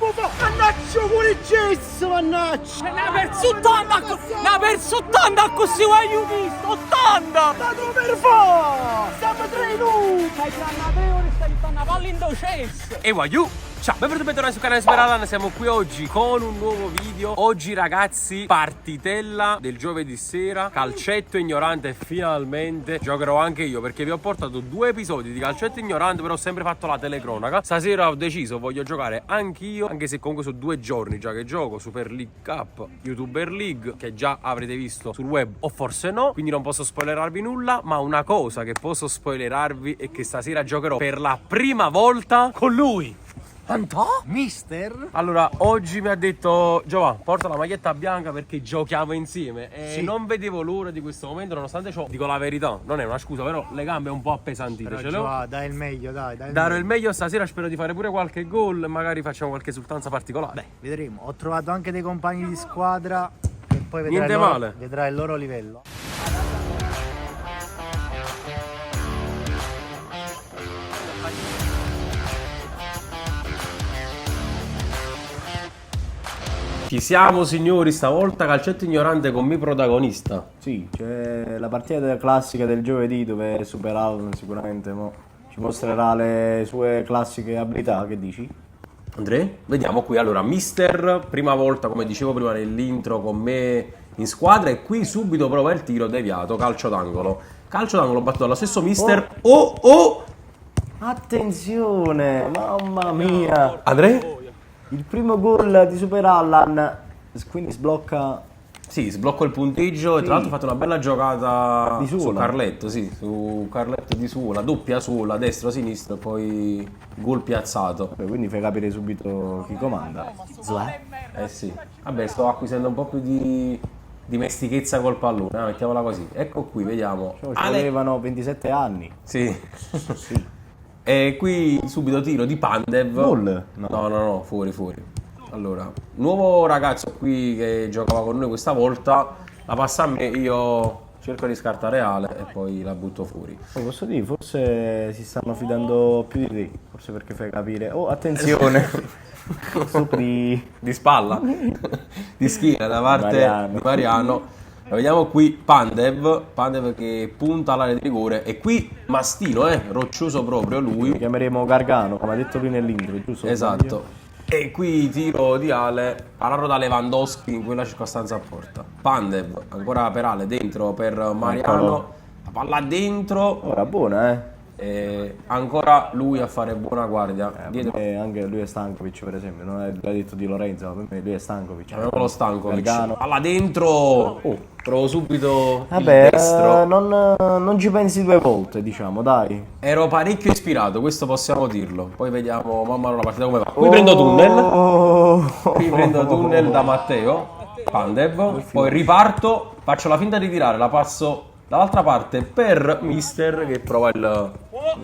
Mannaggia pure gesso, mannaggia! Una per 80 così voglio visto, 80! Stato per fa! Stiamo 3 in 1! Stai tirando 3 ore e stai buttando la palla in docesse! E voglio! Ciao, bentornati sul canale Super. Siamo qui oggi con un nuovo video. Oggi ragazzi, partitella del giovedì sera, calcetto ignorante. Finalmente giocherò anche io, perché vi ho portato 2 episodi di calcetto ignorante, però ho sempre fatto la telecronaca. Stasera ho deciso, voglio giocare anch'io, anche se comunque sono 2 giorni già che gioco Super League Cup, YouTuber League, che già avrete visto sul web o forse no, quindi non posso spoilerarvi nulla. Ma una cosa che posso spoilerarvi è che stasera giocherò per la prima volta con lui, Antò? Mister? Allora, oggi mi ha detto Giovanni, porta la maglietta bianca perché giochiamo insieme. E sì, non vedevo l'ora di questo momento, nonostante ciò, dico la verità, non è una scusa, però le gambe un po' appesantite. Però Ce l'ho. dai il meglio, dai. Darò il meglio stasera, spero di fare pure qualche gol, magari facciamo qualche esultanza particolare. Beh, vedremo. Ho trovato anche dei compagni di squadra e poi Niente male. vedrai il loro livello. Ci siamo signori, stavolta calcetto ignorante con me protagonista. Sì, c'è la partita classica del giovedì dove Super Alan sicuramente ci mostrerà le sue classiche abilità, che dici? Andrea? Vediamo qui, allora, mister, prima volta come dicevo prima nell'intro con me in squadra, e qui subito prova il tiro deviato, calcio d'angolo battuto dallo stesso mister. Oh! Attenzione, mamma mia! Andrea? Il primo gol di Super Alan, quindi sblocca Sì, sblocco il punteggio e tra l'altro ho fatto una bella giocata Di su Suola. Carletto, sì, su Carletto di Suola, doppia Suola, destra-sinistra e poi gol piazzato. Beh, quindi fai capire subito chi comanda. Eh sì, vabbè, sto acquisendo un po' più di dimestichezza col pallone, mettiamola così. Ecco qui, vediamo. Ci volevano 27 anni. Sì. E qui subito tiro di Pandev. Gol? No, fuori. Allora, nuovo ragazzo qui che giocava con noi questa volta, la passa a me, io cerco di scartare Ale e poi la butto fuori. Posso dire, forse si stanno fidando più di te, forse perché fai capire. Oh, attenzione! Sopri. Di spalla, di schiena da parte Mariano. di Mariano. La vediamo qui Pandev che punta all'area di rigore, e qui Mastino, roccioso proprio Lo lui. chiameremo Gargano, come ha detto lui nell'intro, giusto? Esatto. E qui tiro di Ale, parato da Lewandowski in quella circostanza a porta. Pandev ancora per Ale, dentro per Mariano, Eccolo. la palla dentro, Ora buona, e ancora lui a fare buona guardia. Dietro E anche lui è Stankovic, per esempio, non è l'ha detto di Lorenzo, ma per me lui è Stankovic. abbiamo lo Stankovic. Gargano. Palla dentro, provo subito Vabbè, il destro. non ci pensi 2 volte, diciamo, dai. Ero parecchio ispirato, questo possiamo dirlo. Poi vediamo man mano la partita come va. Qui prendo tunnel. Qui prendo tunnel da Matteo Pandev, poi riparto, faccio la finta di tirare, la passo dall'altra parte per mister che prova il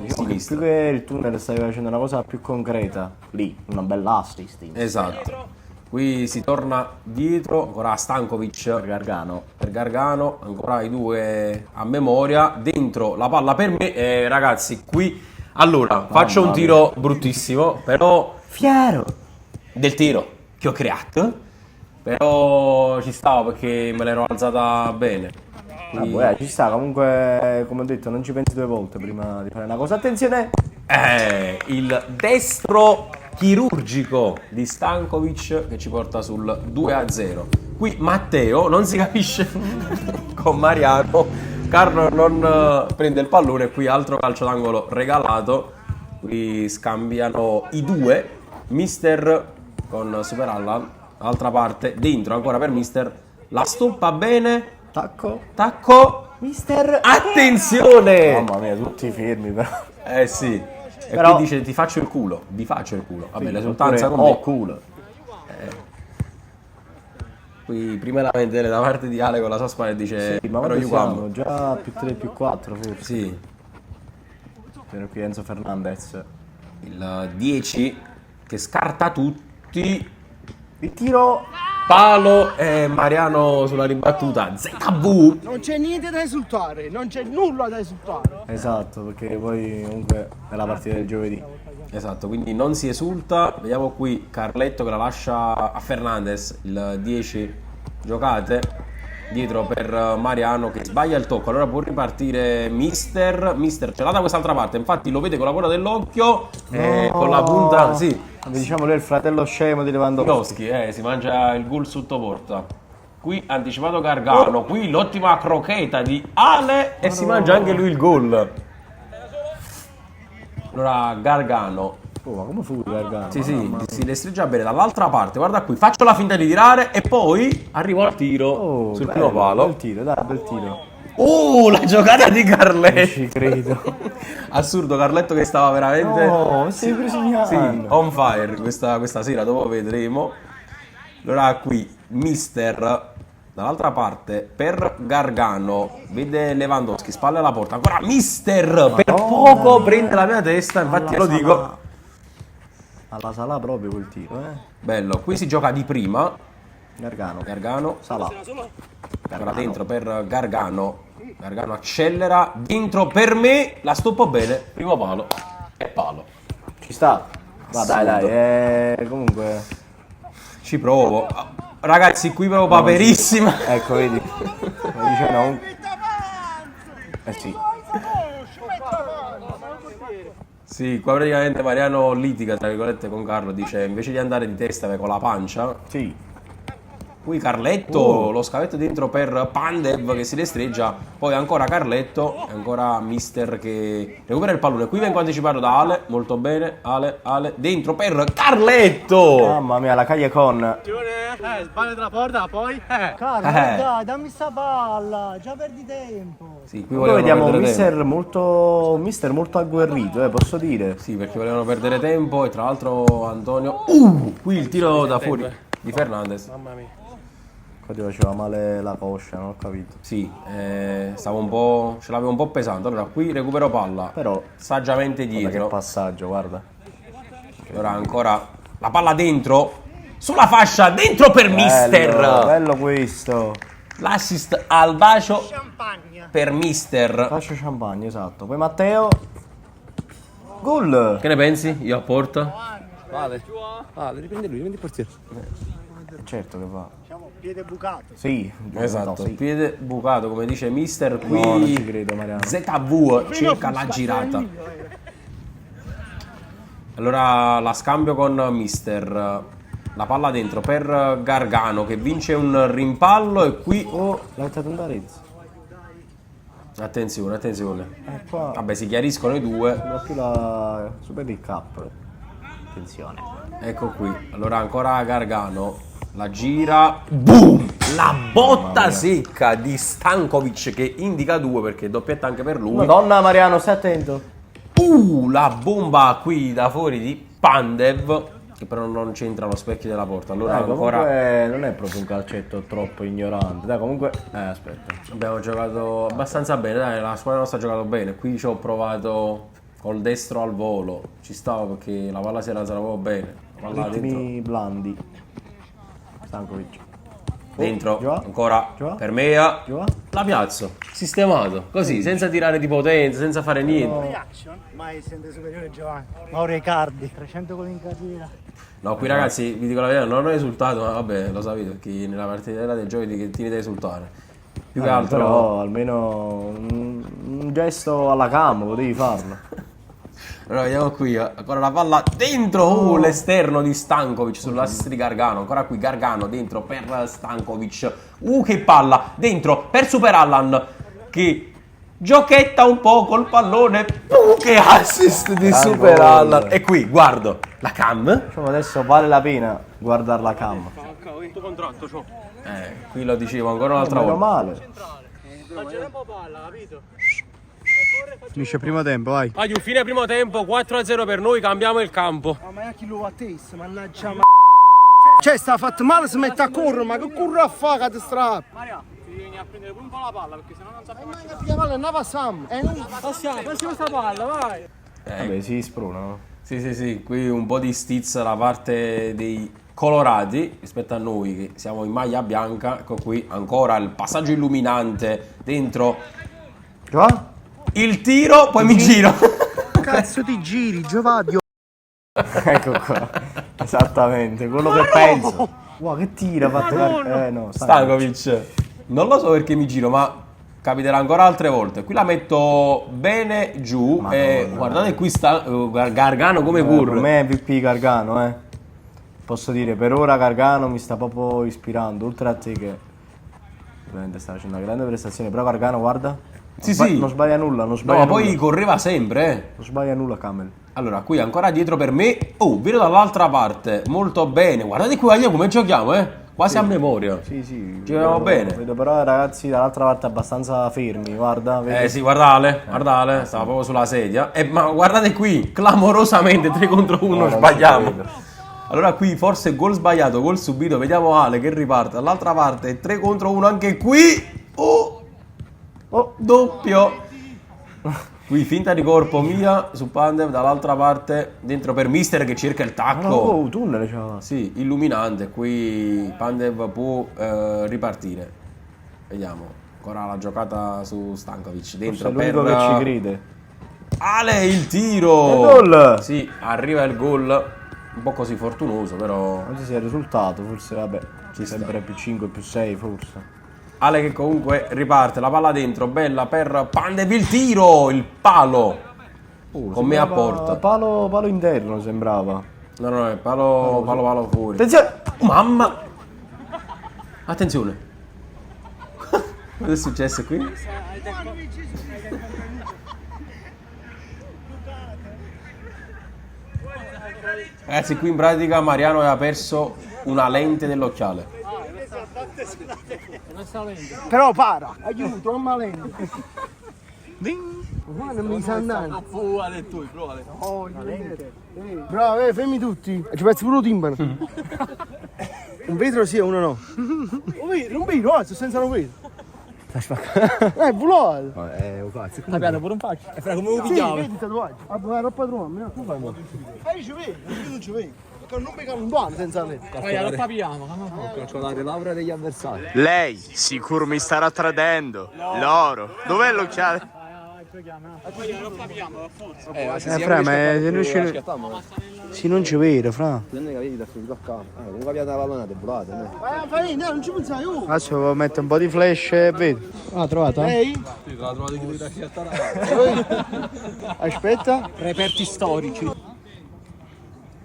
Più sinistro. che il tunnel stai facendo una cosa più concreta, lì, una bella assist Esatto. Qui si torna dietro, ancora per Stankovic Gargano. per Gargano, ancora i due a memoria, dentro la palla per me, e ragazzi qui, allora, faccio un tiro bruttissimo, però Fiero! del tiro che ho creato, però ci stavo perché me l'ero alzata bene. Vabbè, ci sta, comunque, come ho detto, non ci pensi 2 volte prima di fare una cosa. Attenzione! Il destro chirurgico di Stankovic che ci porta sul 2-0. Qui Matteo non si capisce con Mariano. Carlo non prende il pallone, qui altro calcio d'angolo regalato. Qui scambiano i due. Mister con Super Allan, altra parte, dentro ancora per Mister. La stoppa bene. Tacco. Mister! Attenzione! Mamma mia, tutti fermi però. Eh sì. E Però- qui dice ti faccio il culo. Vi faccio il culo. Vabbè, l'esultanza con Oh, me. culo. Qui primeramente da parte di Ale con la sua spalla e dice Sì, ma però quando io siamo? quando. Già più 3, più 4 forse. Sì. C'era qui Enzo Fernandez. Il 10 che scarta tutti. Il tiro! Palo e Mariano sulla ribattuta. ZV. Non c'è niente da esultare, non c'è nulla da esultare. Esatto, perché poi comunque è la partita del giovedì. Esatto, quindi non si esulta. Vediamo qui Carletto che la lascia a Fernandez, il 10 giocate, dietro per Mariano che sbaglia il tocco. Allora può ripartire Mister ce l'ha da quest'altra parte, infatti lo vede con la punta dell'occhio e con la punta, sì. Diciamo lui è il fratello scemo di Lewandowski. Lewandowski, si mangia il gol sotto porta. Qui anticipato Gargano, qui l'ottima crocchetta di Ale e si mangia anche lui il gol. Allora Gargano. Oh, ma come fu Gargano? Sì, si destreggia bene dall'altra parte. Guarda qui, faccio la finta di tirare e poi arrivo al tiro sul primo palo. Bel tiro, dai, bel tiro. La giocata di Carletto. Ci credo. Assurdo, Carletto che stava veramente sei preso on fire questa sera, dopo vedremo. Allora qui Mister dall'altra parte per Gargano, vede Lewandowski, spalle alla porta, ancora Mister per poco prende la mia testa, infatti lo dico. Alla Salà proprio quel tiro, Bello, qui si gioca di prima. Gargano. Salà. Ancora dentro per Gargano accelera, dentro per me, la stoppo bene, primo palo e palo. Ci sta. Ma dai, comunque Ci provo. Ragazzi, qui proprio paperissima. ecco, vedi. Dice no. Sì. Sì, qua praticamente Mariano litiga tra virgolette con Carlo, dice invece di andare di testa vai con la pancia. Sì. Qui Carletto, lo scavetto dentro per Pandev che si destreggia, poi ancora Carletto e ancora Mister che recupera il pallone. Qui vengo anticipato da Ale, molto bene, Ale, dentro per Carletto! Mamma mia, la caglia con. Sbaglia della porta, poi. Carlo, dai, dammi sta palla, già perdi tempo. Sì, qui Poi vediamo un perdere mister molto agguerrito, posso dire. Sì, perché volevano perdere tempo e tra l'altro Antonio... qui il tiro da fuori di Fernandez. Mamma mia. Qua ti faceva male la coscia, non ho capito. Sì, stavo un po'... ce l'avevo un po' pesante. Allora qui recupero palla, Però, saggiamente guarda che dietro. passaggio, guarda. Allora ancora la palla dentro, sulla fascia, dentro per Mister. Bello questo. L'assist al bacio per Mister. Faccio champagne, esatto. Poi Matteo. Gol. Che ne pensi? Io a porta? Vale, riprendi lui, riprendi il portiere. Certo che va. Diciamo piede bucato. Sì, Esatto, no, sì. piede bucato come dice Mister. Qui No, non ci credo, Mariano. ZV cerca la girata. Allora la scambio con Mister. La palla dentro per Gargano che vince un rimpallo e qui... Oh, l'ha entrato in Arezzo. Attenzione. Qua Vabbè, si chiariscono i due. va più la Super League Cup. Attenzione. Ecco qui. Allora ancora Gargano. La gira. Boom! La botta secca di Stankovic che indica 2 perché è doppietta anche per lui. Madonna Mariano, stai attento. La bomba qui da fuori di Pandev. Che però non c'entra lo specchio della porta. Allora ancora Comunque non è proprio un calcetto troppo ignorante. Dai, comunque. Aspetta. abbiamo giocato abbastanza bene. Dai, la squadra nostra ha giocato bene. Qui ci ho provato col destro al volo. Ci stavo perché la palla si era alzata proprio bene. La palla dentro. Ritmi blandi. Stankovic. Dentro, Giova. ancora Giova. per Mea. Giova. La piazzo, sistemato, così, senza tirare di potenza, senza fare niente. Reaction, mai sente superiore Giovanni. Mauro Icardi, 300 gol in carriera. No, qui ragazzi, vi dico la verità, non ho esultato, ma vabbè, lo sapete, perché nella partita del giovedì che tieni da esultare. Più che altro... Però almeno un gesto alla cam potevi farlo. Allora vediamo qui, ancora la palla dentro, l'esterno di Stankovic sull'assist di Gargano, ancora qui Gargano dentro per Stankovic, che palla, dentro per Super Allan, che giochetta un po' col pallone, che assist di Super gol. Allan, e qui, guardo, la cam, Diciamo adesso vale la pena guardare la cam. Tu contratto, ciò. qui lo dicevo ancora un'altra Meno volta. male. Faccio un po' palla, capito? Finisce il primo tempo, vai. Voglio fine primo tempo, 4-0 per noi, cambiamo il campo. Ma chi lo attesta, mannaggia ma... Cioè, sta fatto male, si mette a correre, ma che corre a fare che ti strappi? Maria, ti vieni a prendere pure un po' la palla perché sennò non sappiamo. La palla non passiamo. Passiamo questa palla, vai. Vabbè, si spronano. Sì, qui un po' di stizza da parte dei colorati rispetto a noi che siamo in maglia bianca. Ecco qui ancora il passaggio illuminante dentro Giova? il tiro, poi mi giro. Cazzo ti giri, Giovanni. Ecco qua. Esattamente, quello che penso. Wow, che tira, ha fatto no, Stankovic. Non lo so perché mi giro, ma capiterà ancora altre volte. Qui la metto bene giù. E guardate qui Gargano come Per corre. me è MVP Gargano, eh. Posso dire, per ora Gargano mi sta proprio ispirando, oltre a te che ovviamente sta facendo una grande prestazione, però Gargano guarda, Sì. non sbaglia nulla, non No, sbaglia ma nulla. poi correva sempre, Non sbaglia nulla Camel. Allora, qui ancora dietro per me. Oh, vedo dall'altra parte. Molto bene. Guardate qui come giochiamo, Quasi a memoria. Sì. Giochiamo bene. Vedo però i ragazzi dall'altra parte abbastanza fermi, guarda. Vedi? Sì, guardale, stava proprio sulla sedia. Ma guardate qui, clamorosamente 3 contro 1 non sbagliamo. ci credo. Allora qui forse gol sbagliato, gol subito. Vediamo Ale che riparte. Dall'altra parte 3 contro 1 anche qui. Oh, doppio. Qui finta di corpo mia su Pandev, dall'altra parte dentro per Mister che cerca il tacco. Oh, tunnel c'ha. Sì, illuminante. Qui Pandev può ripartire. Vediamo. Ancora la giocata su Stankovic. Dentro Forse è l'unico per che ci crede. Ale, il tiro. Gol! Sì, arriva il gol. Un po' così fortunoso, però. Non si sia il risultato, forse vabbè. Sempre più 5, più 6 forse. Ale che comunque riparte, la palla dentro, bella per Pandev, il tiro, il palo. Con me a porta. Palo interno sembrava. No, è palo fuori. Attenzione! Oh, mamma! Attenzione. Cosa è successo qui? Ragazzi, qui in pratica Mariano aveva perso una lente dell'occhiale. Però para, aiuto, non malendo. Ma non mi sa andare. Provale tu, provale. Bravo, fermi tutti. Ci pensi pure il timpano. Un vetro sì e uno no. Un vetro, sto senza un vetro. Volato. Abbiamo pure un faccio. E fra come lo Sì, pigliamo? vedi il tatuaggio. Ah, ma era padrone, tu fai mo. Io ci vedo, io non ci vedo. Perché non mi un buono senza lei. Poi lo capiamo, calcolare Laura degli avversari. Lei sicuro mi starà tradendo. Loro. Dov'è l'occhiale? Fra, ma se non ci... Sì, non ci vedo, fra. Comunque abbiate la pallonata, è volata, no? Ma fai niente, non ci pensai, oh. Adesso metto un po' di flash e vedo. Ah, trovata? Ehi? Aspetta. Reperti storici.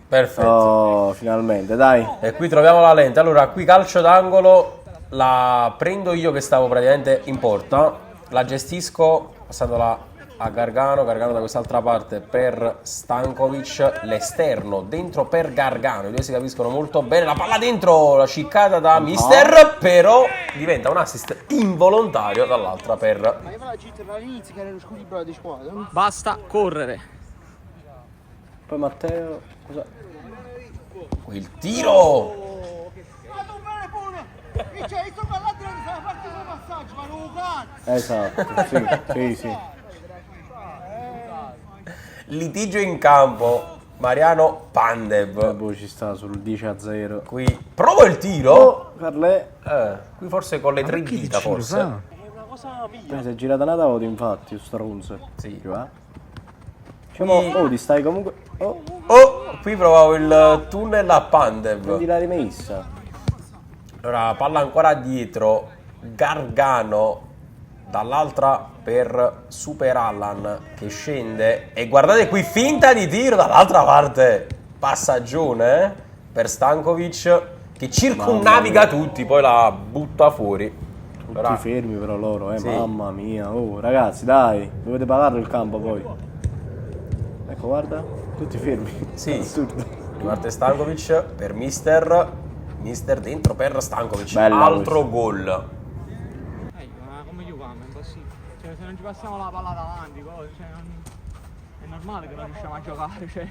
Perfetto. Oh, finalmente, dai. E qui troviamo la lente. Allora, qui calcio d'angolo la prendo io che stavo praticamente in porta. La gestisco passandola a Gargano da quest'altra parte per Stankovic, l'esterno dentro per Gargano, i due si capiscono molto bene, la palla dentro, la sciccata da Mister, però diventa un assist involontario dall'altra per... Ma io la gittera all'inizio che era lo squilibrio di squadra. Basta correre. Poi Matteo, cosa? Quel tiro! Cioè, sto parlando della parte del passaggio, ma non cazzo! Esatto, sì. Litigio in campo, Mariano Pandev. Poi ci sta sul 10-0. Qui provo il tiro. Oh, Carlè. Qui forse con le tre dita, forse. Si è girata una tavola, infatti, stronzo. Sì. Oh, ti stai comunque... Oh, Qui provavo il tunnel a Pandev. prendi la rimessa. Allora, palla ancora dietro, Gargano dall'altra per Super Allan che scende e guardate qui, finta di tiro dall'altra parte, passaggione per Stankovic che circumnaviga tutti, poi la butta fuori. Tutti fermi però loro, Sì. mamma mia. Oh, ragazzi, dai, dovete pagarlo il campo poi. Ecco, guarda, tutti fermi. Sì. Assurdo. Riparte Stankovic per Mister dentro per Stankovic, Bella altro gol. Ma come giocamo? È impossibile. Cioè, se non ci passiamo la palla davanti, cioè, è normale che non riusciamo a giocare, cioè.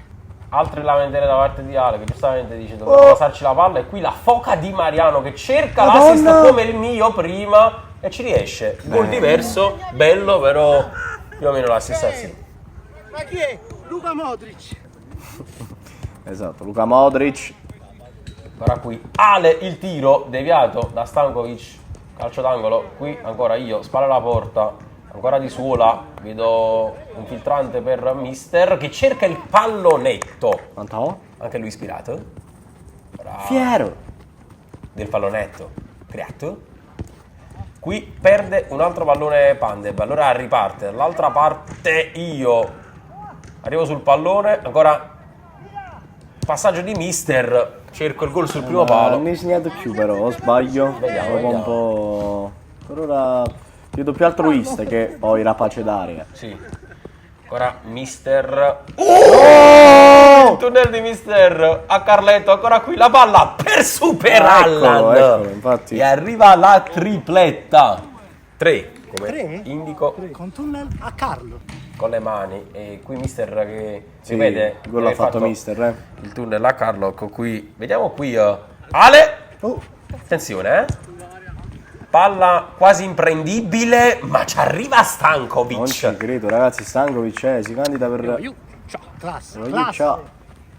Altre lamentele da parte di Ale che giustamente dice doveva passarci la palla e qui la foca di Mariano che cerca l'assist come il mio prima e ci riesce. Gol diverso, bello, però più o meno la stessa sì. Ma chi è? Luka Modric. Esatto, Luka Modric. Ora qui Ale il tiro deviato da Stankovic, calcio d'angolo, qui ancora io, spalla alla porta, Ancora di suola, vedo un filtrante per mister che cerca il pallonetto. Quanto? Anche lui ispirato. Fiero. Del pallonetto. Creato. Qui perde un altro pallone Pandev, allora riparte. Dall'altra parte io arrivo sul pallone, ancora passaggio di mister. Cerco il gol sul primo palo. Non mi hai segnato più però, o sbaglio? Vediamo, Dopo un po'... Per ora ti vedo più altruista che poi rapace d'aria. Sì. Ancora mister. Il tunnel di mister a Carletto, ancora qui la palla per Super Allan. Eccolo, infatti. E arriva la tripletta. 3, come indico Con tunnel a Carlo. con le mani. E qui mister che Sì, si vede. il gol l'ha fatto mister, Il tunnel a Carlo, con qui. Vediamo qui. Ale! Attenzione, Palla quasi imprendibile, ma ci arriva Stankovic. Non ci credo, ragazzi, Stankovic si candida per... Ciao, classe, Io, classe. ciao.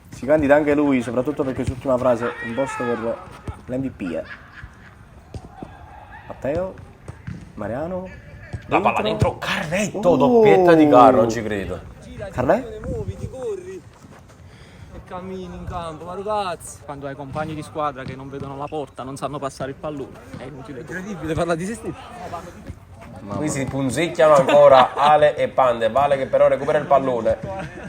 Si candida anche lui, soprattutto perché l'ultima frase un posto per l'MVP. Matteo, Mariano. La palla dentro Carletto, doppietta di Carlo, non ci credo. Carle? Cammini in campo, ma ragazzi, quando hai compagni di squadra che non vedono la porta, non sanno passare il pallone, è inutile. Incredibile, parla di se stesso. Qui si punzecchiano ancora Ale e Pandev. Ale che però recupera il pallone,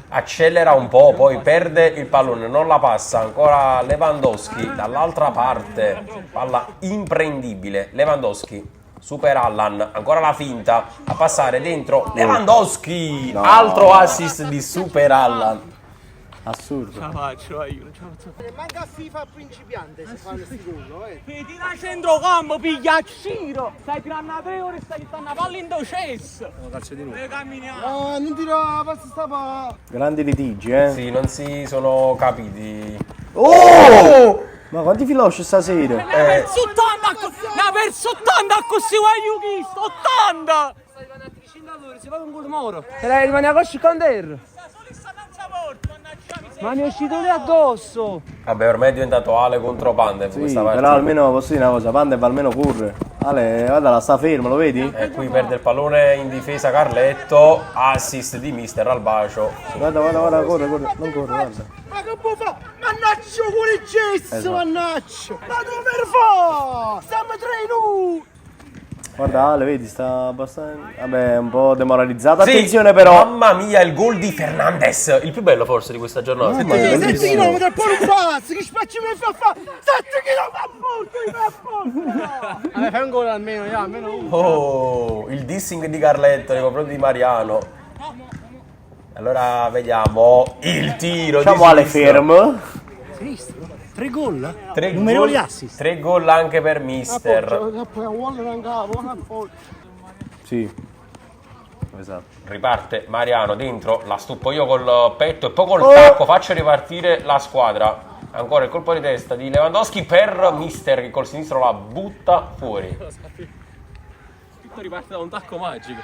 accelera un po', poi perde il pallone, non la passa. Ancora Lewandowski dall'altra parte, palla imprendibile. Lewandowski, Super Allan, ancora la finta a passare dentro. Lewandowski, altro assist di Super Allan. Assurdo. Ce la faccio, io non ce la faccio. Manca a FIFA principiante se fanno sti gol, Che tira a centrocampo, piglia a Ciro! Stai tirando a 3 ore e stai tirando a palla in docessa! Calcio di nuovo. Camminiamo! No, non tira la passa sta pa... Grandi litigi, eh. Sì, non si sono capiti. Oh! Ma quanti filosci stasera? Ne ha perso 80 così, guai, 80! Stai arrivando a 300 ore, si fa un gol moro! E lei rimane a cosci con terra! Ma mi è uscito lì addosso! Vabbè, ormai è diventato Ale contro Pandev Sì, questa partita. però almeno posso dire una cosa, Pandev almeno corre. Ale, guarda, la sta fermo, lo vedi? E qui perde il pallone in difesa Carletto, assist di mister al bacio. Guarda, corre, non corre, guarda. Ma che può fare? Mannaggia pure il gesso, Esatto. mannaggia! Ma dove fa? Stiamo 3 in 1! Guarda Ale, vedi, sta abbastanza... Vabbè, un po' demoralizzato. Sì, Attenzione però. Mamma mia, il gol di Fernandes, il più bello forse di questa giornata. Mamma mia, 7 bellissimo. km al polo pazzo, che spacci mi fa fa? 7 km a punto! Vabbè, fai un gol almeno, almeno uno. Oh, il dissing di Carletto nei confronti di Mariano. Allora vediamo il tiro Facciamo di Ale sinistra. fermo. Sinistro. 3 gol. Tre Numerevoli gol- assist. 3 gol anche per mister. Sì. Esatto. Riparte Mariano dentro, la stuppo io col petto e poi col tacco faccio ripartire la squadra. Ancora il colpo di testa di Lewandowski per mister che col sinistro la butta fuori. Tutto riparte da un tacco magico.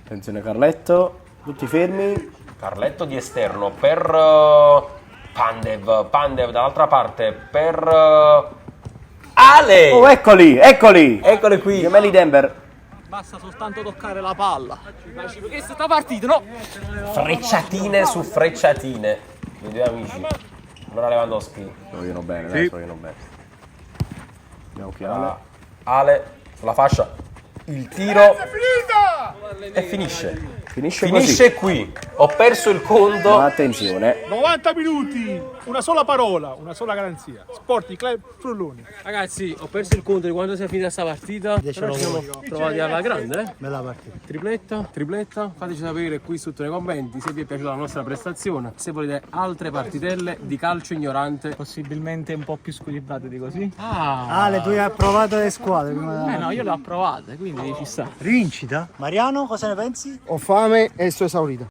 Attenzione Carletto. Tutti fermi. Carletto di esterno per Pandev dall'altra parte per Ale. Oh, eccoli. Eccole qui. Gemelli Denver. Basta soltanto toccare la palla. Ma ci che sta partita, no? Frecciatine su frecciatine. I due amici. Allora Lewandowski. Vogliono bene, dai, vogliono bene. Andiamo qui Ale. Ale sulla fascia. Il tiro e finisce. Finisce qui. Ho perso il conto. Ma attenzione. 90 minuti, una sola parola, una sola garanzia. Sporting Club Frulloni. Ragazzi, ho perso il conto di quando si è finita sta partita. Però ci siamo trovati alla grande, eh? Bella partita. Tripletta. Fateci sapere qui sotto nei commenti se vi è piaciuta la nostra prestazione. Se volete altre partitelle di calcio ignorante, possibilmente un po' più squilibrate di così. Ale, tu hai provato le squadre prima No, io le ho provate, quindi ci sta. Rivincita? Mariano, cosa ne pensi? Ho fame e sto esaurito.